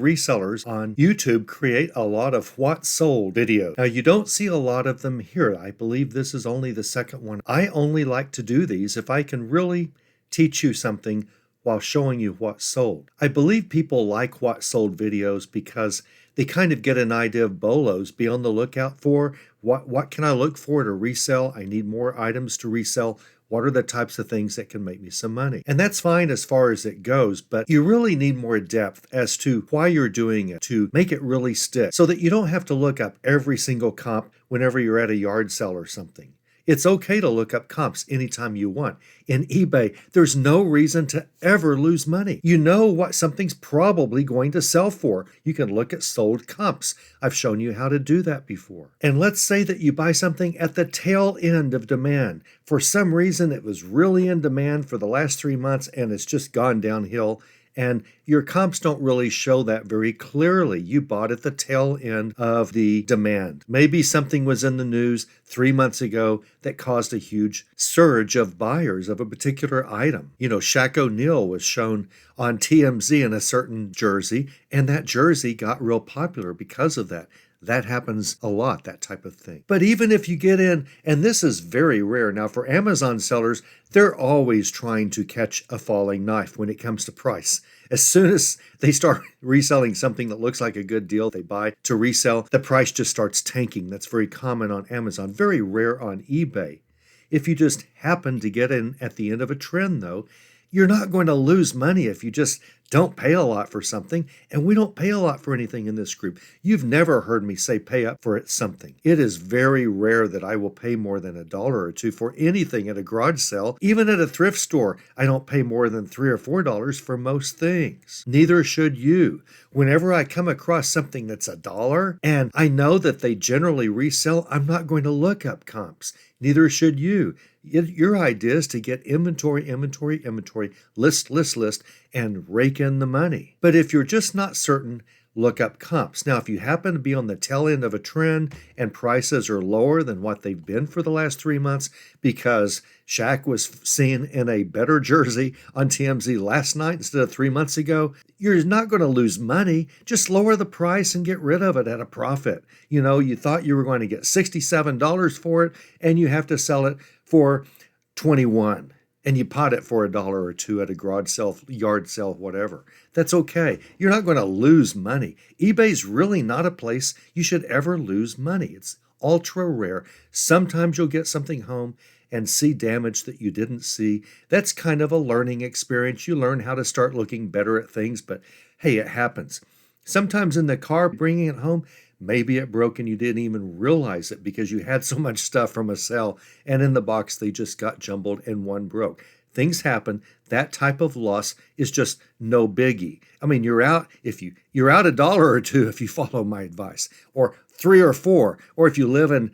resellers on YouTube create a lot of what sold videos. Now, you don't see a lot of them here. I believe this is only the second one. I only like to do these if I can really teach you something while showing you what sold. I believe people like what sold videos because they kind of get an idea of BOLOs, be on the lookout for what can I look for to resell? I need more items to resell. What are the types of things that can make me some money? And that's fine as far as it goes, but you really need more depth as to why you're doing it to make it really stick so that you don't have to look up every single comp whenever you're at a yard sale or something. It's okay to look up comps anytime you want. In eBay, there's no reason to ever lose money. You know what something's probably going to sell for. You can look at sold comps. I've shown you how to do that before. And let's say that you buy something at the tail end of demand. For some reason, it was really in demand for the last 3 months and it's just gone downhill. And your comps don't really show that very clearly. You bought at the tail end of the demand. Maybe something was in the news 3 months ago that caused a huge surge of buyers of a particular item. You know, Shaq O'Neal was shown on TMZ in a certain jersey, and that jersey got real popular because of that. That happens a lot, that type of thing. But even if you get in, and this is very rare. Now, for Amazon sellers, they're always trying to catch a falling knife when it comes to price. As soon as they start reselling something that looks like a good deal they buy to resell, the price just starts tanking. That's very common on Amazon, very rare on eBay. If you just happen to get in at the end of a trend, though, you're not going to lose money if you just don't pay a lot for something, and we don't pay a lot for anything in this group. You've never heard me say pay up for something. It is very rare that I will pay more than $1 or $2 for anything at a garage sale. Even at a thrift store, I don't pay more than $3 or $4 for most things. Neither should you. Whenever I come across something that's $1 and I know that they generally resell, I'm not going to look up comps. Neither should you. Your idea is to get inventory, list, and rake in the money. But if you're just not certain, look up comps. Now, if you happen to be on the tail end of a trend and prices are lower than what they've been for the last 3 months because Shaq was seen in a better jersey on TMZ last night instead of 3 months ago, you're not going to lose money. Just lower the price and get rid of it at a profit. You know, you thought you were going to get $67 for it and you have to sell it for $21. And you pot it for $1 or $2 at a garage sale, yard sale, whatever. That's okay. You're not going to lose money. eBay's really not a place you should ever lose money. It's ultra rare. Sometimes you'll get something home and see damage that you didn't see. That's kind of a learning experience. You learn how to start looking better at things, but hey, it happens. Sometimes in the car bringing it home, maybe it broke and you didn't even realize it because you had so much stuff from a sale and in the box they just got jumbled and one broke. Things happen. That type of loss is just no biggie. I mean, you're out you're out $1 or $2 if you follow my advice, or $3 or $4, or if you live in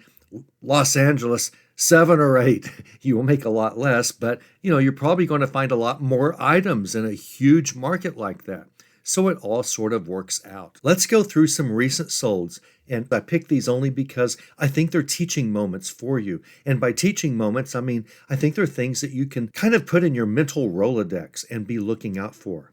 Los Angeles, 7 or 8, you will make a lot less, but you're probably going to find a lot more items in a huge market like that. So it all sort of works out. Let's go through some recent solds. And I picked these only because I think they're teaching moments for you. And by teaching moments, I mean, I think they're things that you can kind of put in your mental Rolodex and be looking out for.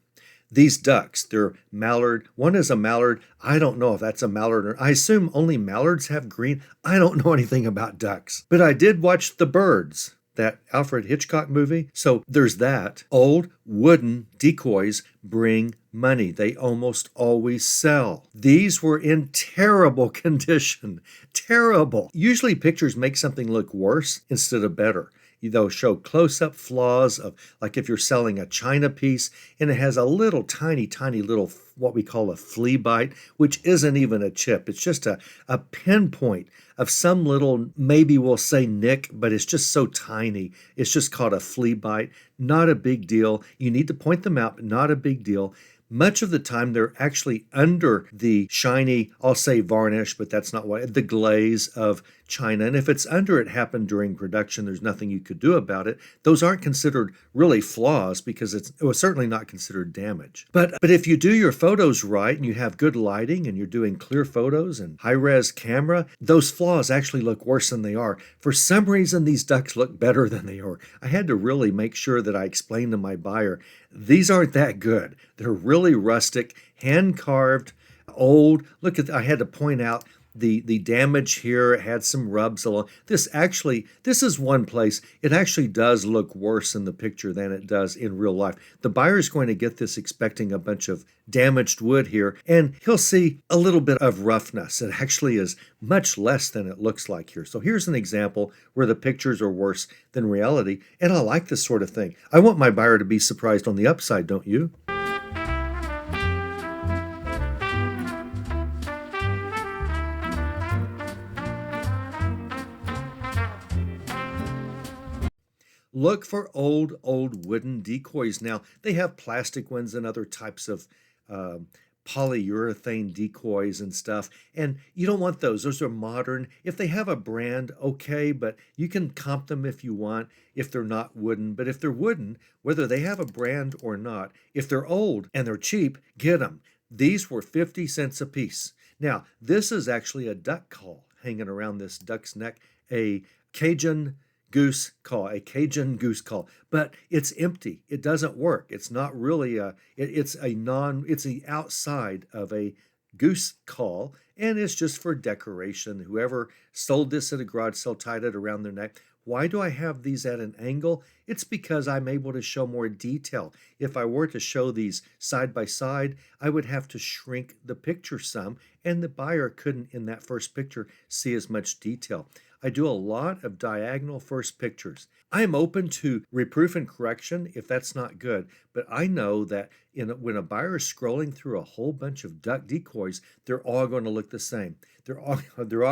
These ducks, they're mallard. One is a mallard. I don't know if that's a mallard or I assume only mallards have green. I don't know anything about ducks. But I did watch The Birds, that Alfred Hitchcock movie. So there's that. Old wooden decoys bring money. They almost always sell. These were in terrible condition. Terrible. Usually pictures make something look worse instead of better. They'll show close-up flaws of, like if you're selling a china piece and it has a little tiny little what we call a flea bite, which isn't even a chip. It's just a pinpoint of some little, maybe we'll say nick, but it's just so tiny. It's just called a flea bite. Not a big deal. You need to point them out, but not a big deal. Much of the time, they're actually under the shiny, I'll say varnish, but that's not what, the glaze of china, and if it's under, it happened during production, there's nothing you could do about it. Those aren't considered really flaws because it was certainly not considered damage. But if you do your photos right and you have good lighting and you're doing clear photos and high-res camera, those flaws actually look worse than they are. For some reason, these ducks look better than they are. I had to really make sure that I explained to my buyer, these aren't that good. They're really rustic, hand-carved, old. Look at, I had to point out the damage here. It had some rubs along. This is one place. It actually does look worse in the picture than it does in real life. The buyer's going to get this expecting a bunch of damaged wood here, and he'll see a little bit of roughness. It actually is much less than it looks like here. So here's an example where the pictures are worse than reality, and I like this sort of thing. I want my buyer to be surprised on the upside, don't you? Look for old wooden decoys. Now, they have plastic ones and other types of polyurethane decoys and stuff, and you don't want those. Those are modern. If they have a brand, okay, but you can comp them if you want if they're not wooden. But if they're wooden, whether they have a brand or not, if they're old and they're cheap, get them. These were 50 cents a piece. Now, this is actually a duck call hanging around this duck's neck, a Cajun goose call, but it's empty. It doesn't work. It's not really it's the outside of a goose call, and it's just for decoration. Whoever sold this at a garage sale tied it around their neck. Why do I have these at an angle? It's because I'm able to show more detail. If I were to show these side by side, I would have to shrink the picture some, and the buyer couldn't, in that first picture, see as much detail. I do a lot of diagonal first pictures. I am open to reproof and correction if that's not good, but I know that when a buyer is scrolling through a whole bunch of duck decoys, they're all going to look the same. They're all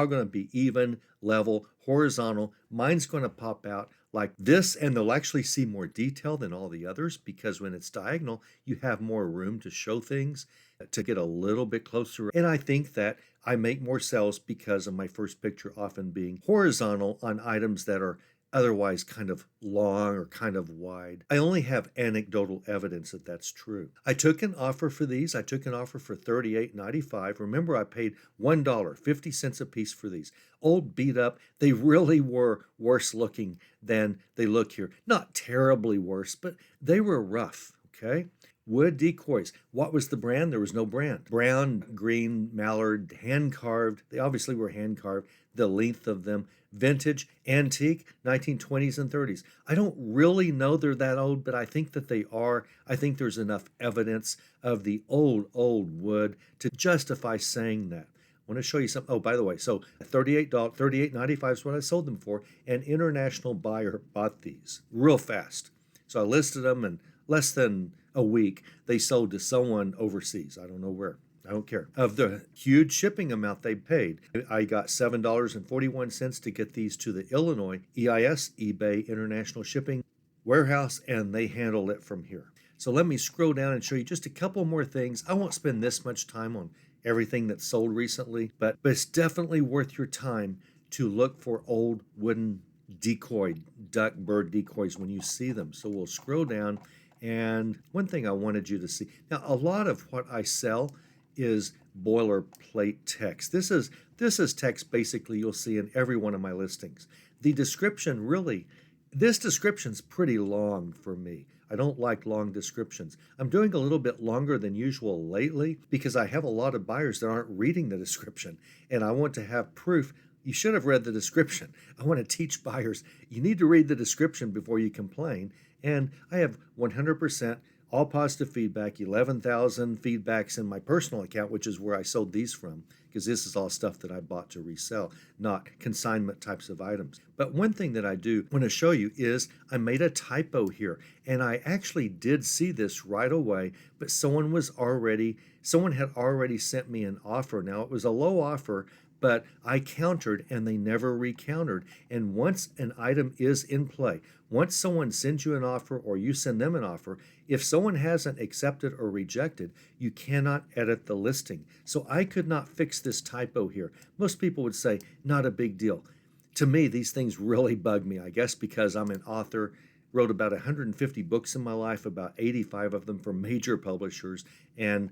going to be even, level, horizontal. Mine's going to pop out like this, and they'll actually see more detail than all the others because when it's diagonal, you have more room to show things, to get a little bit closer. And I think that I make more sales because of my first picture often being horizontal on items that are otherwise kind of long or kind of wide. I only have anecdotal evidence that that's true. I took an offer for these. I took an offer for $38.95. Remember, I paid $1, 50 cents a piece for these. Old, beat up. They really were worse looking than they look here. Not terribly worse, but they were rough, okay? Wood decoys. What was the brand? There was no brand. Brown, green, mallard, hand-carved. They obviously were hand-carved. The length of them. Vintage, antique, 1920s and 30s. I don't really know they're that old, but I think that they are. I think there's enough evidence of the old wood to justify saying that. I want to show you something. Oh, by the way, so $38.95 is what I sold them for. An international buyer bought these real fast. So I listed them, and less than a week, they sold to someone overseas. I don't know where. I don't care. Of the huge shipping amount they paid, I got $7.41 to get these to the Illinois EIS, eBay International Shipping Warehouse, and they handled it from here. So let me scroll down and show you just a couple more things. I won't spend this much time on everything that's sold recently, but it's definitely worth your time to look for old wooden decoy, duck, bird decoys when you see them. So we'll scroll down, and one thing I wanted you to see. Now, a lot of what I sell is boilerplate text. This is text basically you'll see in every one of my listings. The description this description's pretty long for me. I don't like long descriptions. I'm doing a little bit longer than usual lately because I have a lot of buyers that aren't reading the description, and I want to have proof. You should have read the description. I want to teach buyers, you need to read the description before you complain, and I have 100% all positive feedback, 11,000 feedbacks in my personal account, which is where I sold these from, because this is all stuff that I bought to resell, not consignment types of items. But one thing that I do want to show you is I made a typo here, and I actually did see this right away, but someone had already sent me an offer. Now, it was a low offer, but I countered and they never recountered. And once an item is in play, once someone sends you an offer or you send them an offer, if someone hasn't accepted or rejected, you cannot edit the listing. So I could not fix this typo here. Most people would say, not a big deal. To me, these things really bug me, I guess because I'm an author, wrote about 150 books in my life, about 85 of them from major publishers, and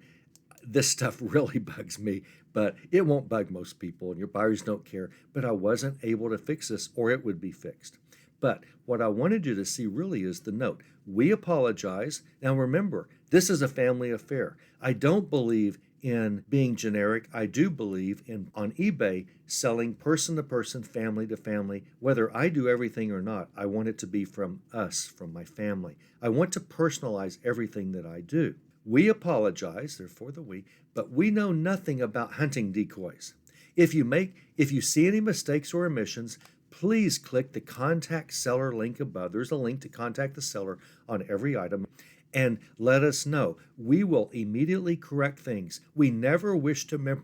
this stuff really bugs me, but it won't bug most people, and your buyers don't care. But I wasn't able to fix this, or it would be fixed. But what I wanted you to see really is the note. We apologize. Now remember, this is a family affair. I don't believe in being generic. I do believe in, on eBay, selling person to person, family to family. Whether I do everything or not, I want it to be from us, from my family. I want to personalize everything that I do. We apologize, therefore the we, but we know nothing about hunting decoys. If you see any mistakes or omissions, please click the contact seller link above. There's a link to contact the seller on every item and let us know. We will immediately correct things. We never wish to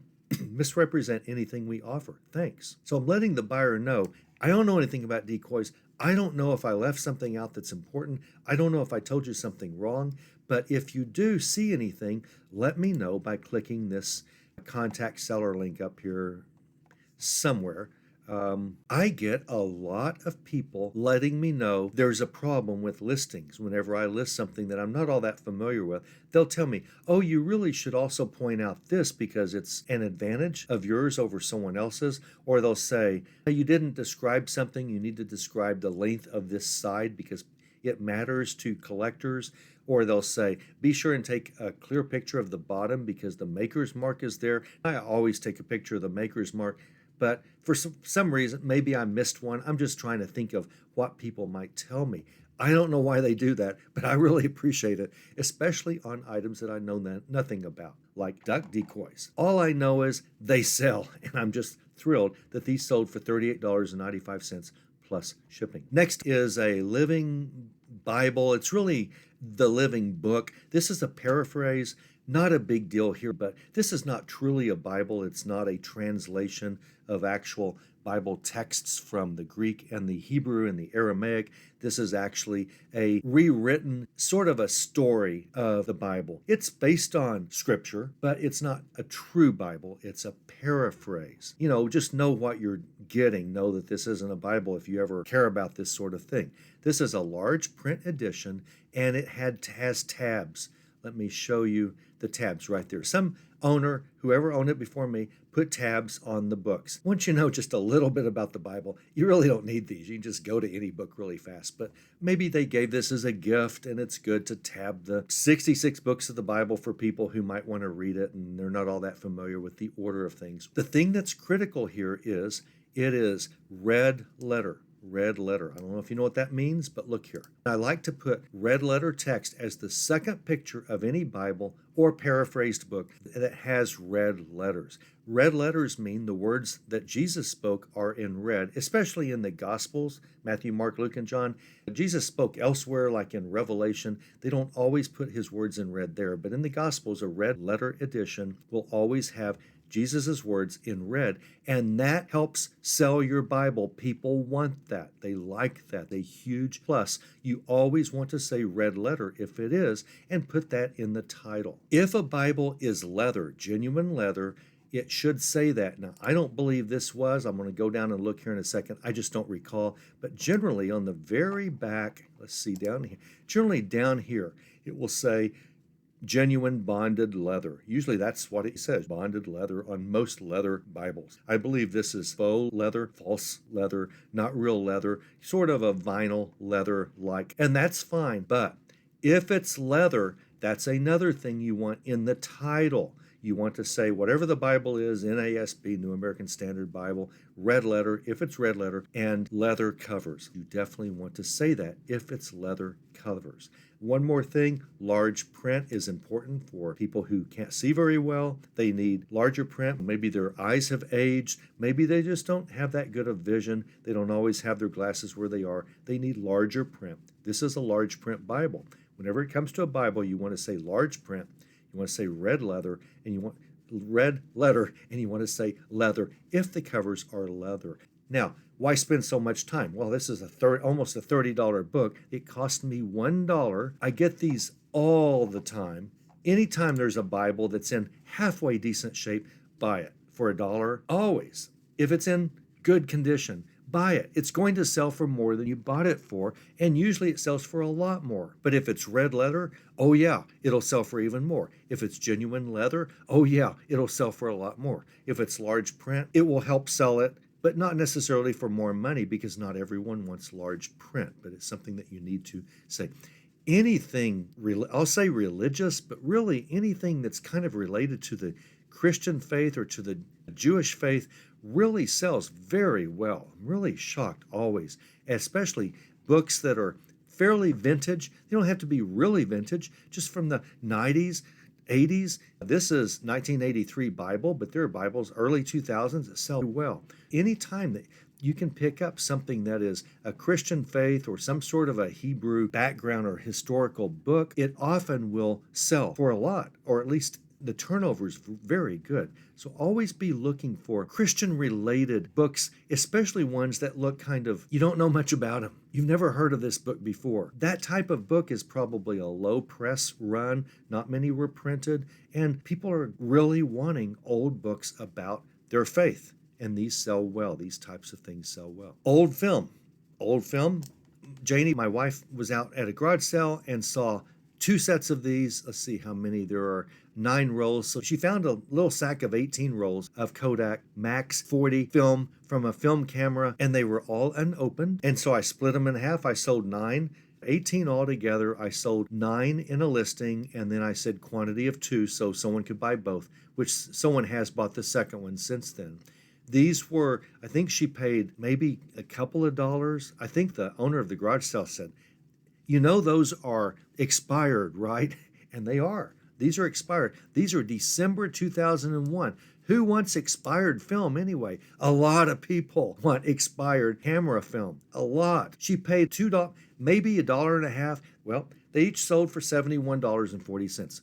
misrepresent anything we offer. Thanks. So I'm letting the buyer know, I don't know anything about decoys. I don't know if I left something out that's important. I don't know if I told you something wrong. But if you do see anything, let me know by clicking this contact seller link up here somewhere. I get a lot of people letting me know there's a problem with listings. Whenever I list something that I'm not all that familiar with, they'll tell me, oh, you really should also point out this because it's an advantage of yours over someone else's. Or they'll say, you didn't describe something, you need to describe the length of this side because it matters to collectors. Or they'll say, be sure and take a clear picture of the bottom because the maker's mark is there. I always take a picture of the maker's mark. But for some reason, maybe I missed one. I'm just trying to think of what people might tell me. I don't know why they do that, but I really appreciate it, especially on items that I know nothing about, like duck decoys. All I know is they sell, and I'm just thrilled that these sold for $38.95 plus shipping. Next is a living Bible. It's really the living book. This is a paraphrase. Not a big deal here, but this is not truly a Bible. It's not a translation of actual Bible texts from the Greek and the Hebrew and the Aramaic. This is actually a rewritten sort of a story of the Bible. It's based on Scripture, but it's not a true Bible. It's a paraphrase. Just know what you're getting. Know that this isn't a Bible if you ever care about this sort of thing. This is a large print edition, and it has tabs. Let me show you the tabs right there. Some owner, whoever owned it before me, put tabs on the books. Once you know just a little bit about the Bible, you really don't need these. You can just go to any book really fast. But maybe they gave this as a gift, and it's good to tab the 66 books of the Bible for people who might want to read it, and they're not all that familiar with the order of things. The thing that's critical here is it is red letter. Red letter. I don't know if you know what that means, but look here. I like to put red letter text as the second picture of any Bible or paraphrased book that has red letters. Red letters mean the words that Jesus spoke are in red, especially in the Gospels, Matthew, Mark, Luke, and John. Jesus spoke elsewhere, like in Revelation. They don't always put his words in red there, but in the Gospels, a red letter edition will always have Jesus' words in red, and that helps sell your Bible. People want that. They like that. A huge plus. You always want to say red letter if it is, and put that in the title. If a Bible is leather, genuine leather, it should say that. Now, I don't believe this was. I'm going to go down and look here in a second. I just don't recall. But generally on the very back, let's see down here, generally down here, it will say genuine bonded leather. Usually that's what it says, bonded leather on most leather Bibles. I believe this is faux leather, false leather, not real leather, sort of a vinyl leather like, and that's fine. But if it's leather, that's another thing you want in the title. You want to say whatever the Bible is, NASB, New American Standard Bible, red letter, if it's red letter, and leather covers. You definitely want to say that if it's leather covers. One more thing, large print is important for people who can't see very well. They need larger print. Maybe their eyes have aged. Maybe they just don't have that good of vision. They don't always have their glasses where they are. They need larger print. This is a large print Bible. Whenever it comes to a Bible, you want to say large print. You want to say red leather, and you want red letter, and you want to say leather if the covers are leather. Now, why spend so much time? Well, this is almost a $30 book. It cost me $1. I get these all the time. Anytime there's a Bible that's in halfway decent shape, buy it for $1. Always. If it's in good condition, buy it. It's going to sell for more than you bought it for, and usually it sells for a lot more. But if it's red leather, oh yeah, it'll sell for even more. If it's genuine leather, oh yeah, it'll sell for a lot more. If it's large print, it will help sell it, but not necessarily for more money, because not everyone wants large print, but it's something that you need to say. Anything, I'll say religious, but really anything that's kind of related to the Christian faith or to the Jewish faith really sells very well. I'm really shocked always, especially books that are fairly vintage. They don't have to be really vintage, just from the 90s, 80s. This is 1983 Bible, but there are Bibles early 2000s that sell well. Anytime that you can pick up something that is a Christian faith or some sort of a Hebrew background or historical book, it often will sell for a lot, or at least the turnover is very good. So always be looking for Christian-related books, especially ones that look kind of, you don't know much about them. You've never heard of this book before. That type of book is probably a low press run. Not many were printed, and people are really wanting old books about their faith. And these sell well. These types of things sell well. Old film. Old film. Janie, my wife, was out at a garage sale and saw 2 sets of these. Let's see how many. There are 9 rolls. So she found a little sack of 18 rolls of Kodak Max 40 film from a film camera, and they were all unopened. And so I split them in half. I sold 9. 18 altogether. I sold 9 in a listing, and then I said quantity of 2 so someone could buy both, which someone has bought the second one since then. These were, I think she paid maybe a couple of dollars. I think the owner of the garage sale said, you know, those are expired, right? And they are. These are expired. These are December 2001. Who wants expired film anyway? A lot of people want expired camera film. A lot. She paid $2, maybe $1.50. Well, they each sold for $71.40.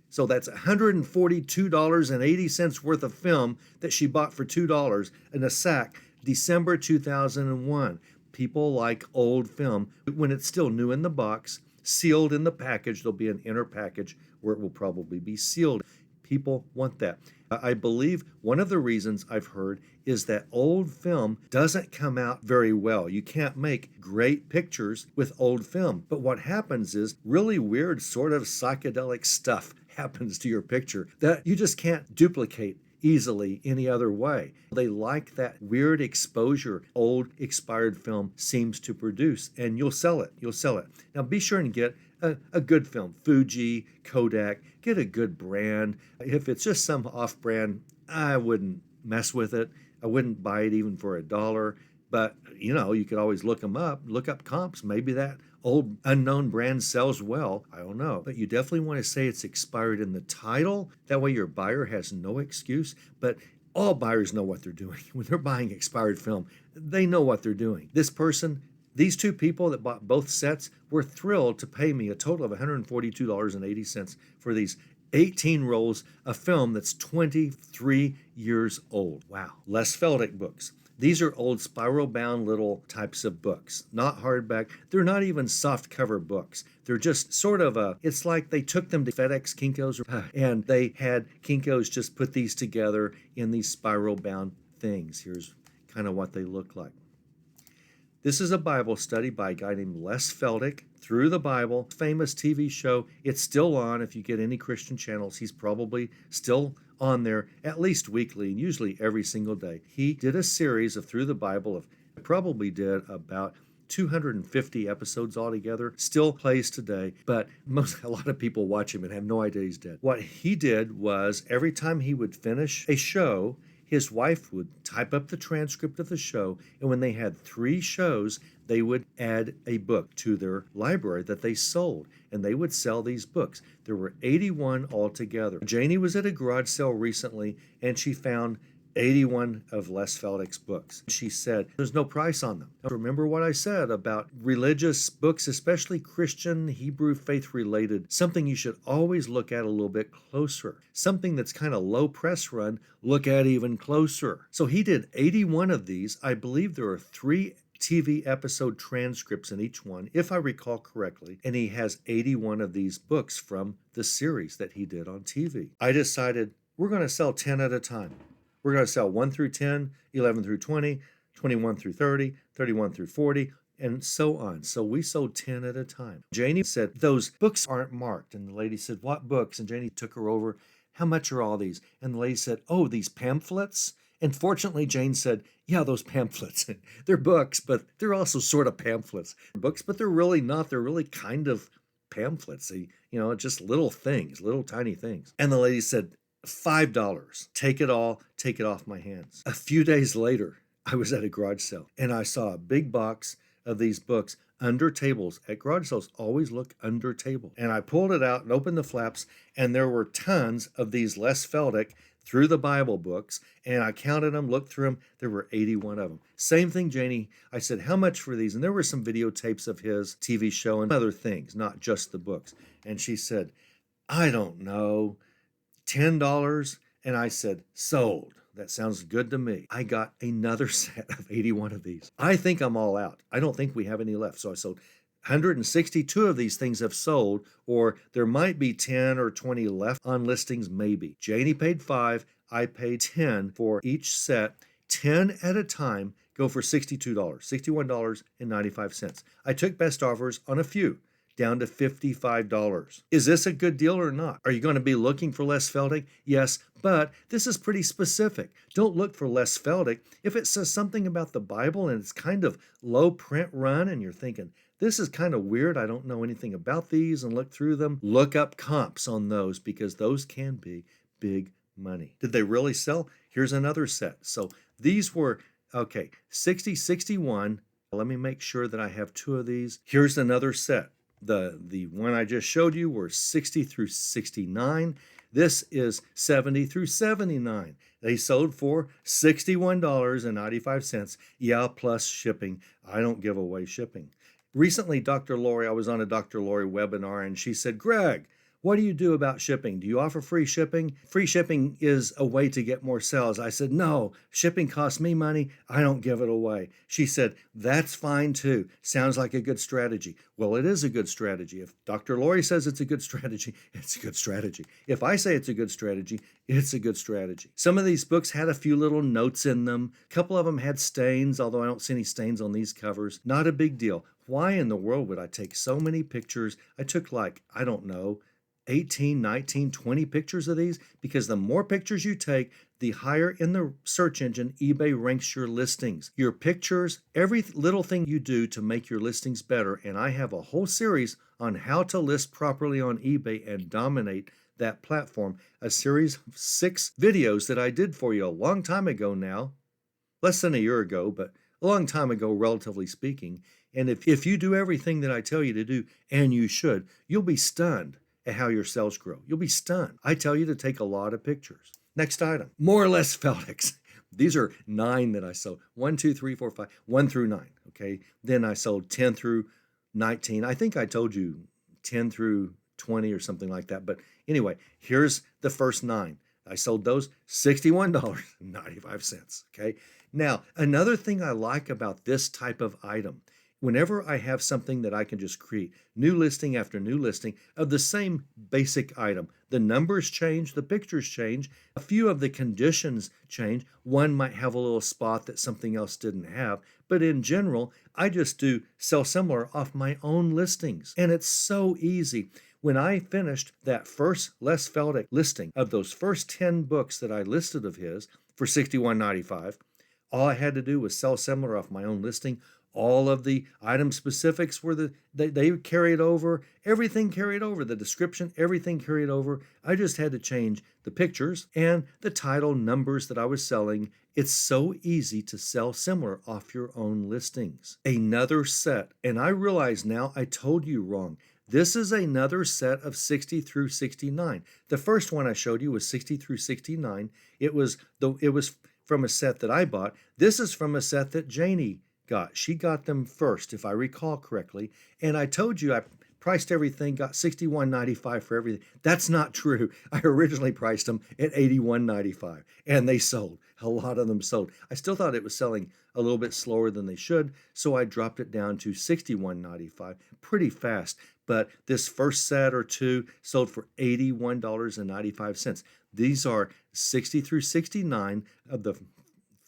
So that's $142.80 worth of film that she bought for $2 in a sack, December 2001. People like old film when it's still new in the box, sealed in the package. There'll be an inner package where it will probably be sealed. People want that. I believe one of the reasons I've heard is that old film doesn't come out very well. You can't make great pictures with old film. But what happens is really weird sort of psychedelic stuff happens to your picture that you just can't duplicate easily any other way. They like that weird exposure old expired film seems to produce, and you'll sell it. You'll sell it. Now be sure and get a good film. Fuji, Kodak, get a good brand. If it's just some off-brand, I wouldn't mess with it. I wouldn't buy it even for $1. But, you know, you could always look them up, look up comps. Maybe that old unknown brand sells well. I don't know. But you definitely want to say it's expired in the title. That way your buyer has no excuse. But all buyers know what they're doing. When they're buying expired film, they know what they're doing. This person, these 2 people that bought both sets were thrilled to pay me a total of $142.80 for these 18 rolls of film that's 23 years old. Wow. Les Feldick books. These are old spiral-bound little types of books, not hardback. They're not even soft-cover books. They're just sort of it's like they took them to FedEx, Kinko's, and they had Kinko's just put these together in these spiral-bound things. Here's kind of what they look like. This is a Bible study by a guy named Les Feldick, Through the Bible, famous TV show. It's still on. If you get any Christian channels, he's probably still on there at least weekly and usually every single day. He did a series of Through the Bible of probably did about 250 episodes altogether. Still plays today, but a lot of people watch him and have no idea he's dead. What he did was every time he would finish a show, his wife would type up the transcript of the show, and when they had 3 shows, they would add a book to their library that they sold, and they would sell these books. There were 81 altogether. Janie was at a garage sale recently, and she found 81 of Les Feldick's books. She said, there's no price on them. Remember what I said about religious books, especially Christian, Hebrew faith related, something you should always look at a little bit closer. Something that's kind of low press run, look at even closer. So he did 81 of these. I believe there are 3 TV episode transcripts in each one, if I recall correctly, and he has 81 of these books from the series that he did on TV. I decided we're going to sell 10 at a time. We're going to sell 1 through 10, 11 through 20, 21 through 30, 31 through 40, and so on. So we sold 10 at a time. Janie said, those books aren't marked. And the lady said, what books? And Janie took her over, how much are all these? And the lady said, oh, these pamphlets? And fortunately, Jane said, yeah, those pamphlets. They're books, but they're also sort of pamphlets. Books, but they're really not. They're really kind of pamphlets. Just little things, little tiny things. And the lady said, $5. Take it all. Take it off my hands. A few days later, I was at a garage sale and I saw a big box of these books under tables. At garage sales, always look under table. And I pulled it out and opened the flaps, and there were tons of these Les Feldick through the Bible books, and I counted them, looked through them. There were 81 of them. Same thing, Janie. I said, how much for these? And there were some videotapes of his TV show and other things, not just the books. And she said, I don't know, $10. And I said, sold. That sounds good to me. I got another set of 81 of these. I think I'm all out. I don't think we have any left. So I sold 162 of these things have sold, or there might be 10 or 20 left on listings, maybe. Janie paid $5. I paid $10 for each set. 10 at a time go for $62, $61.95. I took best offers on a few, down to $55. Is this a good deal or not? Are you going to be looking for Les Feldick? Yes, but this is pretty specific. Don't look for Les Feldick. If it says something about the Bible and it's kind of low print run and you're thinking, this is kind of weird, I don't know anything about these, and look through them, look up comps on those because those can be big money. Did they really sell? Here's another set. So these were, 60, 61. Let me make sure that I have two of these. Here's another set. The one I just showed you were 60 through 69. This is 70 through 79. They sold for $61.95. Yeah, plus shipping. I don't give away shipping. Recently, Dr. Lori, I was on a Dr. Lori webinar, and she said, Greg, what do you do about shipping? Do you offer free shipping? Free shipping is a way to get more sales. I said, no, shipping costs me money. I don't give it away. She said, that's fine too. Sounds like a good strategy. Well, it is a good strategy. If Dr. Lori says it's a good strategy, it's a good strategy. If I say it's a good strategy, it's a good strategy. Some of these books had a few little notes in them. A couple of them had stains, although I don't see any stains on these covers. Not a big deal. Why in the world would I take so many pictures? I took 18, 19, 20 pictures of these, because the more pictures you take, the higher in the search engine eBay ranks your listings. Your pictures, every little thing you do to make your listings better, and I have a whole series on how to list properly on eBay and dominate that platform, a series of 6 videos that I did for you a long time ago now, less than a year ago, but a long time ago, relatively speaking. And if you do everything that I tell you to do, and you should, you'll be stunned at how your sales grow. You'll be stunned. I tell you to take a lot of pictures. Next item, more or less Feldicks. These are 9 that I sold. 1, 2, 3, 4, 5, 1 through 9. Okay. Then I sold 10 through 19. I think I told you 10 through 20 or something like that. But anyway, here's the first 9. I sold those $61.95. Okay. Now, another thing I like about this type of item, whenever I have something that I can just create, new listing after new listing of the same basic item, the numbers change, the pictures change, a few of the conditions change. One might have a little spot that something else didn't have, but in general, I just do sell similar off my own listings. And it's so easy. When I finished that first Les Feldick listing of those first 10 books that I listed of his for $61.95, all I had to do was sell similar off my own listing. All of the item specifics were they carried over. Everything carried over. The description, everything carried over. I just had to change the pictures and the title numbers that I was selling. It's so easy to sell similar off your own listings. Another set, and I realize now I told you wrong. This is another set of 60 through 69. The first one I showed you was 60 through 69. It was from a set that I bought. This is from a set that Janie got. She got them first, if I recall correctly. And I told you I priced everything, got $61.95 for everything. That's not true. I originally priced them at $81.95, and they sold. A lot of them sold. I still thought it was selling a little bit slower than they should, so I dropped it down to $61.95 pretty fast. But this first set or two sold for $81.95. These are 60 through 69 of the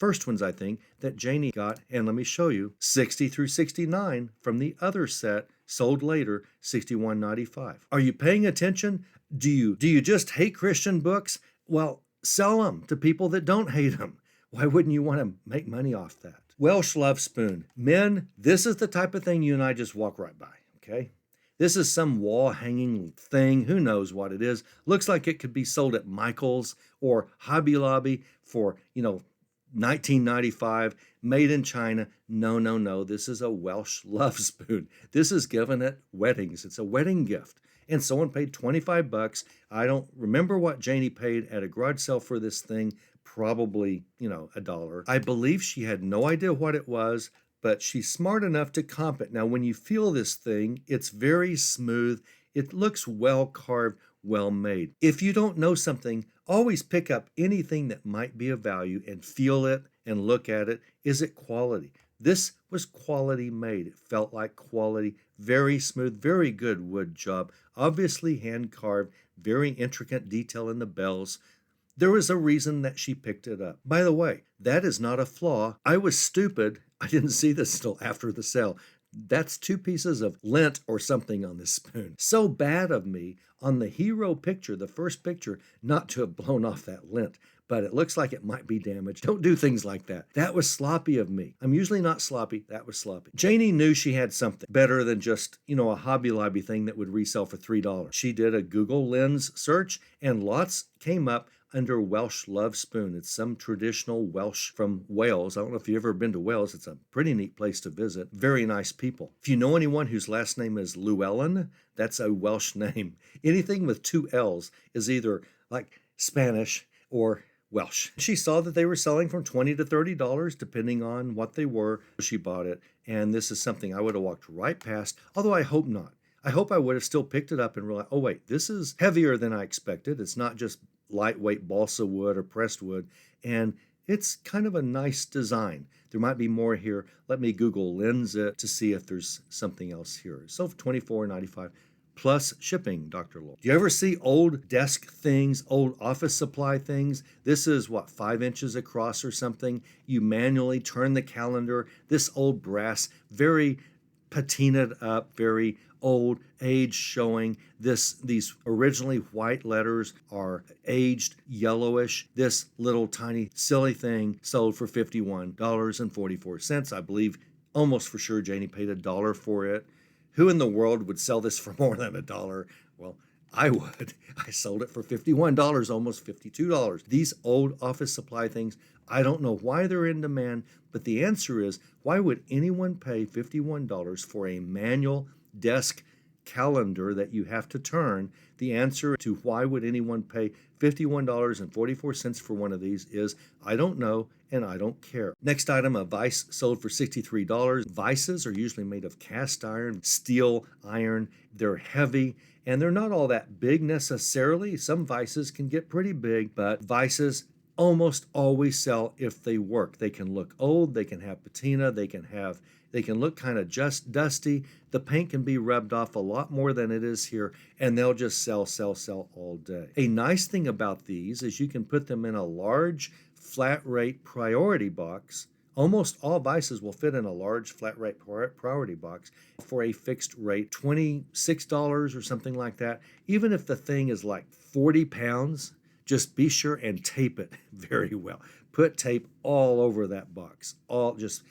first ones, I think, that Janie got. And let me show you, 60 through 69 from the other set, sold later, $61.95. Are you paying attention? Do you just hate Christian books? Well, sell them to people that don't hate them. Why wouldn't you want to make money off that? Welsh love spoon. Men, this is the type of thing you and I just walk right by, okay? This is some wall hanging thing. Who knows what it is? Looks like it could be sold at Michael's or Hobby Lobby for, $19.95, made in China. No, no, no. This is a Welsh love spoon. This is given at weddings. It's a wedding gift. And someone paid $25. I don't remember what Janie paid at a garage sale for this thing. Probably, $1. I believe she had no idea what it was, but she's smart enough to comp it. Now, when you feel this thing, it's very smooth. It looks well carved, well made. If you don't know something, always pick up anything that might be of value and feel it and look at it. Is it quality? This was quality made. It felt like quality, very smooth, very good wood job, obviously hand carved, very intricate detail in the bells. There was a reason that she picked it up. By the way, that is not a flaw. I was stupid. I didn't see this till after the sale. That's 2 pieces of lint or something on this spoon. So bad of me on the hero picture, the first picture, not to have blown off that lint, but it looks like it might be damaged. Don't do things like that. That was sloppy of me. I'm usually not sloppy. That was sloppy. Janie knew she had something better than just, a Hobby Lobby thing that would resell for $3. She did a Google Lens search and lots came up under Welsh love spoon. It's some traditional Welsh from Wales. I don't know if you've ever been to Wales. It's a pretty neat place to visit. Very nice people. If you know anyone whose last name is Llewellyn, that's a Welsh name. Anything with 2 L's is either like Spanish or Welsh. She saw that they were selling from $20 to $30 depending on what they were. She bought it, and this is something I would have walked right past, although I hope not. I hope I would have still picked it up and realized, oh wait, this is heavier than I expected. It's not just lightweight balsa wood or pressed wood, and it's kind of a nice design. There might be more here. Let me Google Lens it to see if there's something else here. So $24.95 plus shipping, Dr. Lowell. Do you ever see old desk things, old office supply things? This is 5 inches across or something. You manually turn the calendar. This old brass, very patinaed up, very old, age showing. These originally white letters are aged yellowish. This little tiny silly thing sold for $51.44. I believe almost for sure Janie paid $1 for it. Who in the world would sell this for more than $1? Well, I would. I sold it for $51, almost $52. These old office supply things, I don't know why they're in demand, but the answer is, why would anyone pay $51 for a manual desk calendar that you have to turn? The answer to why would anyone pay $51.44 for one of these is, I don't know and I don't care. Next item, a vise sold for $63. Vices are usually made of cast iron, steel iron. They're heavy and they're not all that big necessarily. Some vices can get pretty big, but vices almost always sell if they work. They can look old, they can have patina, they can look kind of just dusty. The paint can be rubbed off a lot more than it is here, and they'll just sell all day. A nice thing about these is you can put them in a large flat rate priority box. Almost all vices will fit in a large flat rate priority box for a fixed rate, $26 or something like that. Even if the thing is like 40 pounds, just be sure and tape it very well. Put tape all over that box. Just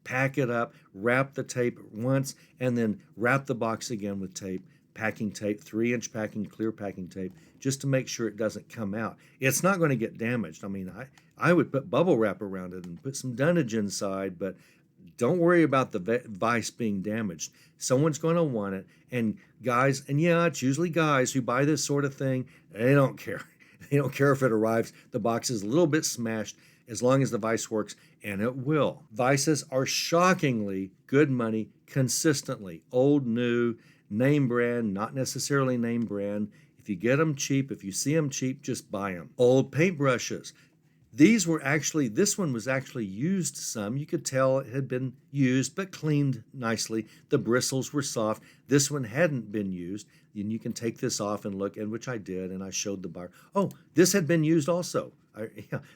pack it up, wrap the tape once, and then wrap the box again with tape, packing tape, 3-inch packing, clear packing tape, just to make sure it doesn't come out. It's not going to get damaged. I mean, I would put bubble wrap around it and put some dunnage inside, but don't worry about the vise being damaged. Someone's going to want it. And guys, and yeah, it's usually guys who buy this sort of thing, they don't care. They don't care if it arrives. The box is a little bit smashed as long as the vise works, and it will. Vices are shockingly good money consistently. Old, new, name brand, not necessarily name brand. If you get them cheap, if you see them cheap, just buy them. Old paintbrushes. This one was actually used some. You could tell it had been used, but cleaned nicely. The bristles were soft. This one hadn't been used. And you can take this off and look, and which I did, and I showed the buyer. Oh, this had been used also.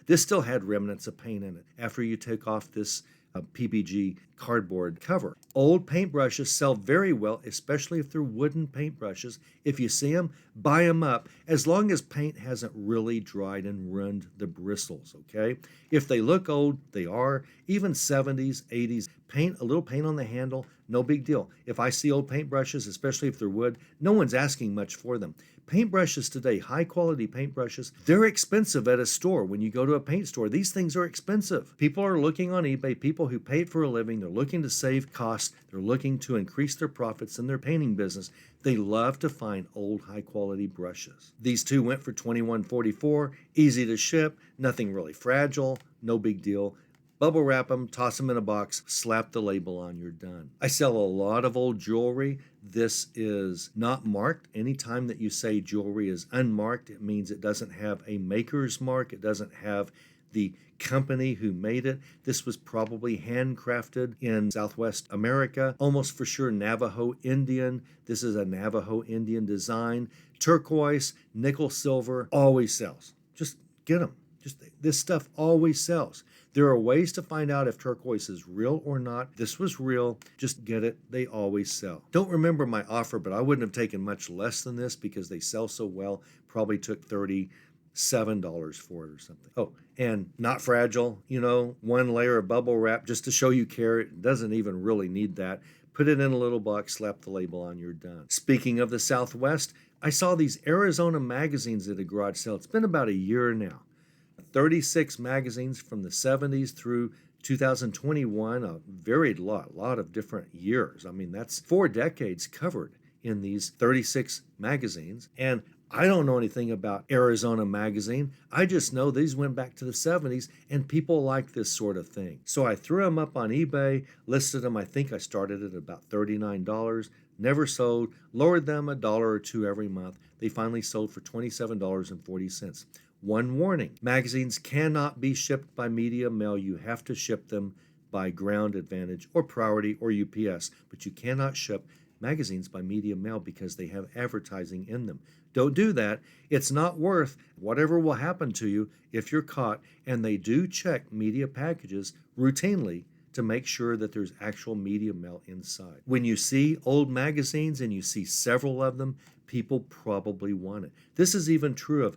This still had remnants of paint in it after you take off this PPG cardboard cover. Old paintbrushes sell very well, especially if they're wooden paintbrushes. If you see them, buy them up, as long as paint hasn't really dried and ruined the bristles, okay? If they look old, they are. Even 70s, 80s, a little paint on the handle, no big deal. If I see old paintbrushes, especially if they're wood, no one's asking much for them. Paintbrushes today, high quality paintbrushes, they're expensive at a store. When you go to a paint store, these things are expensive. People are looking on eBay, people who paint for a living, they're looking to save costs, they're looking to increase their profits in their painting business. They love to find old high quality brushes. These two went for $21.44, easy to ship, nothing really fragile, no big deal. Bubble wrap them, toss them in a box, slap the label on, you're done. I sell a lot of old jewelry. This is not marked. Anytime that you say jewelry is unmarked, it means it doesn't have a maker's mark. It doesn't have the company who made it. This was probably handcrafted in Southwest America, almost for sure Navajo Indian. This is a Navajo Indian design. Turquoise, nickel silver, always sells. Just get them. This stuff always sells. There are ways to find out if turquoise is real or not. This was real. Just get it. They always sell. Don't remember my offer, but I wouldn't have taken much less than this because they sell so well. Probably took $37 for it or something. Oh, and not fragile. One layer of bubble wrap just to show you care. It doesn't even really need that. Put it in a little box, slap the label on, you're done. Speaking of the Southwest, I saw these Arizona magazines at a garage sale. It's been about a year now. 36 magazines from the 70s through 2021, a varied lot of different years. I mean, that's 4 decades covered in these 36 magazines. And I don't know anything about Arizona magazine. I just know these went back to the 70s and people like this sort of thing. So I threw them up on eBay, listed them. I think I started at about $39. Never sold, lowered them $1 or $2 every month. They finally sold for $27.40. One warning, magazines cannot be shipped by media mail. You have to ship them by Ground Advantage or Priority or UPS, but you cannot ship magazines by media mail because they have advertising in them. Don't do that. It's not worth whatever will happen to you if you're caught, and they do check media packages routinely to make sure that there's actual media mail inside. When you see old magazines and you see several of them, people probably want it. This is even true of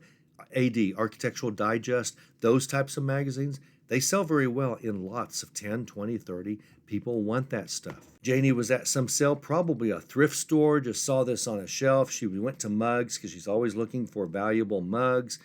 AD, Architectural Digest, those types of magazines. They sell very well in lots of 10, 20, 30. People want that stuff. Janie was at some sale, probably a thrift store, just saw this on a shelf. She went to mugs because she's always looking for valuable mugs,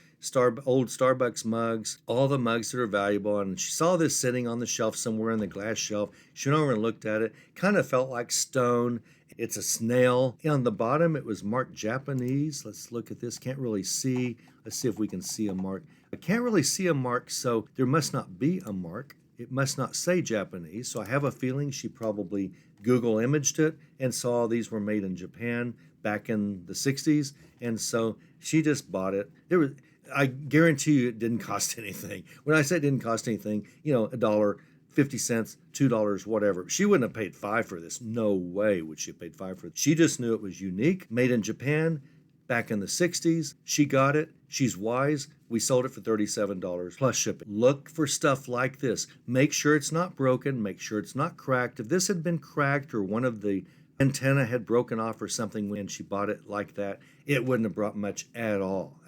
old Starbucks mugs, all the mugs that are valuable. And she saw this sitting on the shelf somewhere in the glass shelf. She went over and looked at it. Kind of felt like stone. It's a snail. On the bottom, it was marked Japanese. Let's look at this. Can't really see. Let's see if we can see a mark. I can't really see a mark, so there must not be a mark. It must not say Japanese, so I have a feeling she probably Google imaged it and saw these were made in Japan back in the 60s, and so she just bought it. I guarantee you it didn't cost anything. When I say it didn't cost anything, $1, 50 cents, $2, whatever. She wouldn't have paid $5 for this. No way would she have paid $5 for it. She just knew it was unique, made in Japan back in the 60s. She got it. She's wise. We sold it for $37 plus shipping. Look for stuff like this. Make sure it's not broken. Make sure it's not cracked. If this had been cracked or one of the antenna had broken off or something when she bought it like that, it wouldn't have brought much at all.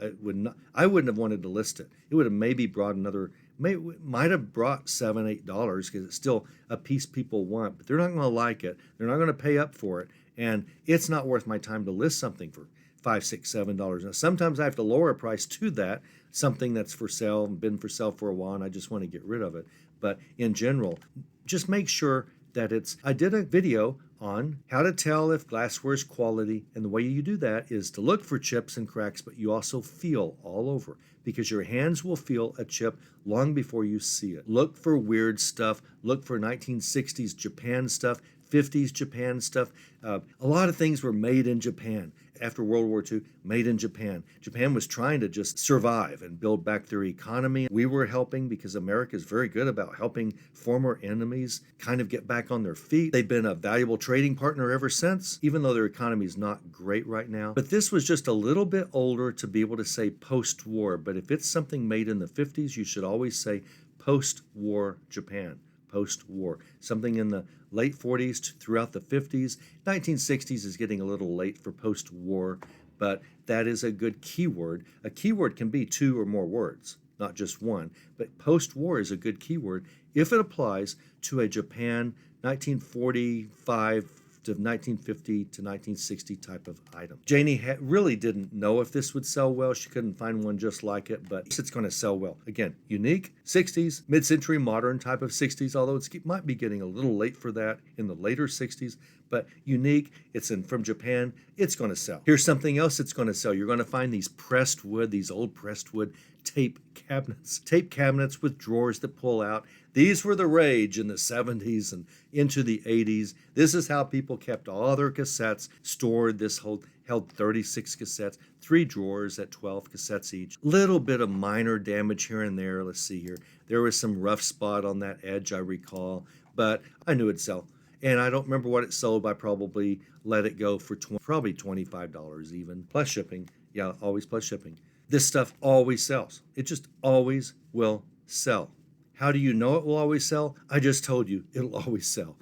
I wouldn't have wanted to list it. It would have maybe brought might have brought $7, $8 because it's still a piece people want, but they're not going to like it. They're not going to pay up for it. And it's not worth my time to list something for $5, $6, $7. Now, sometimes I have to lower a price to that, something that's for sale and been for sale for a while, and I just want to get rid of it. But in general, just make sure that I did a video on how to tell if glassware is quality, and the way you do that is to look for chips and cracks, but you also feel all over because your hands will feel a chip long before you see it. Look for weird stuff. Look for 1960s Japan stuff, 50s Japan stuff. A lot of things were made in Japan. after World War II, made in Japan. Japan was trying to just survive and build back their economy. We were helping because America is very good about helping former enemies kind of get back on their feet. They've been a valuable trading partner ever since, even though their economy is not great right now. But this was just a little bit older to be able to say post-war. But if it's something made in the 50s, you should always say post-war Japan. Post-war. Something in the late 40s to throughout the 50s. 1960s is getting a little late for post-war, but that is a good keyword. A keyword can be 2 or more words, not just one, but post-war is a good keyword if it applies to a Japan 1945 to 1950 to 1960 type of item. Janie really didn't know if this would sell well. She couldn't find one just like it, but it's going to sell well. Again, unique, 60s, mid-century modern type of 60s, although it might be getting a little late for that in the later 60s, but unique, it's from Japan, it's going to sell. Here's something else that's going to sell. You're going to find these pressed wood, these old pressed wood tape cabinets with drawers that pull out. These were the rage in the 70s and into the 80s. This is how people kept all their cassettes stored. This held 36 cassettes, 3 drawers at 12 cassettes each. Little bit of minor damage here and there. Let's see here. There was some rough spot on that edge, I recall, but I knew it'd sell. And I don't remember what it sold, but I probably let it go for probably $25 even, plus shipping. Yeah, always plus shipping. This stuff always sells. It just always will sell. How do you know it will always sell? I just told you it'll always sell.